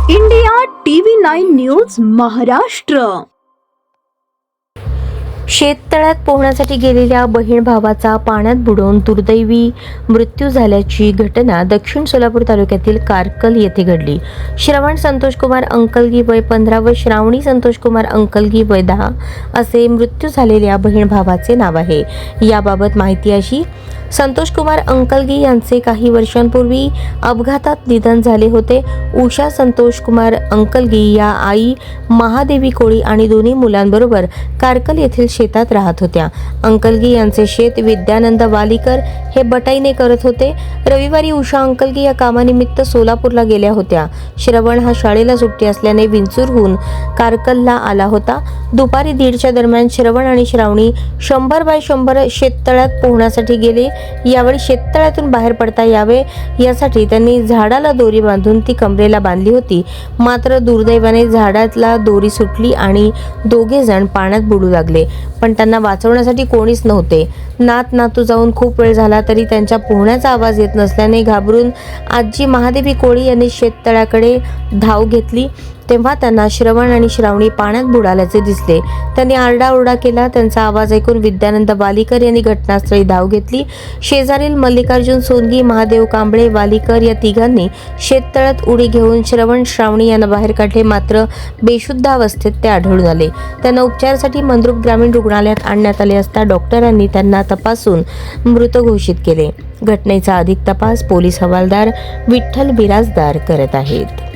India TV 9 news Maharashtra. शेततळ्यात पोहण्यासाठी गेलेल्या बहीण भावाचा पाण्यात बुडून दुर्दैवी मृत्यू झाल्याची घटना दक्षिण सोलापूर तालुक्यातील कारकल येथे घडली। श्रवण संतोष कुमार अंकलगी वय 15 व श्रावणी संतोष कुमार अंकलगी वय 10 असे मृत्यू झालेल्या बहीण भावाचे नाव आहे। याबाबत माहिती अशी, संतोष कुमार अंकलगी यांचे काही वर्षांपूर्वी अपघातात निधन झाले होते। उषा संतोष कुमार अंकलगी या आई महादेवी कोळी आणि दोन्ही मुलांबरोबर कारकल येथील शेतात राहत होत्या। अंकलगी यांचे शेत विद्यानंद वालीकर हे बटाईने करत होते। रविवारी उषा अंकलगी या कामानिमित्त सोलापूरला गेल्या होत्या। श्रवण हा शाळेला सुट्टी असल्याने विंचूरहून कारकलला आला होता। दुपारी 1:30च्या दरम्यान श्रवण आणि श्रावणी 100 बाय 100 शेततळ्यात पोहण्यासाठी गेले। यावेळी शेततळ्यातून बाहेर पडता यावे यासाठी त्यांनी झाडाला दोरी बांधून ती कमरेला बांधली होती। मात्र दुर्दैवाने झाडाला दोरी सुटली आणि दोघे जण पाण्यात बुडू लागले, पण त्यांना वाचवण्यासाठी कोणीच नव्हते। नात नातू जाऊन खूप वेळ झाला तरी त्यांच्या पोहण्याचा आवाज येत नसल्याने घाबरून आजी महादेवी कोळी यांनी शेततळ्याकडे धाव घेतली। तेव्हा त्यांना श्रवण आणि श्रावणी पाण्यात बुडाल्याचे दिसले। त्यांनी आरडाओरडा केला। त्यांचा आवाज ऐकून विद्यानंद वालीकर यांनी घटनास्थळी धाव घेतली। शेजारील मल्लिकार्जुन सोनगी, महादेव कांबळे, वालीकर या तिघांनी शेततळ्यात उडी घेऊन श्रवण श्रावणी यांना बाहेर काढले, मात्र बेशुद्ध अवस्थेत ते आढळून आले। त्यांना उपचारासाठी मंद्रुप ग्रामीण रुग्णालयात आणण्यात आले असता डॉक्टरांनी त्यांना तपासून मृत घोषित केले। घटनेचा अधिक तपास पोलीस हवालदार विठ्ठल बिराजदार करत आहेत।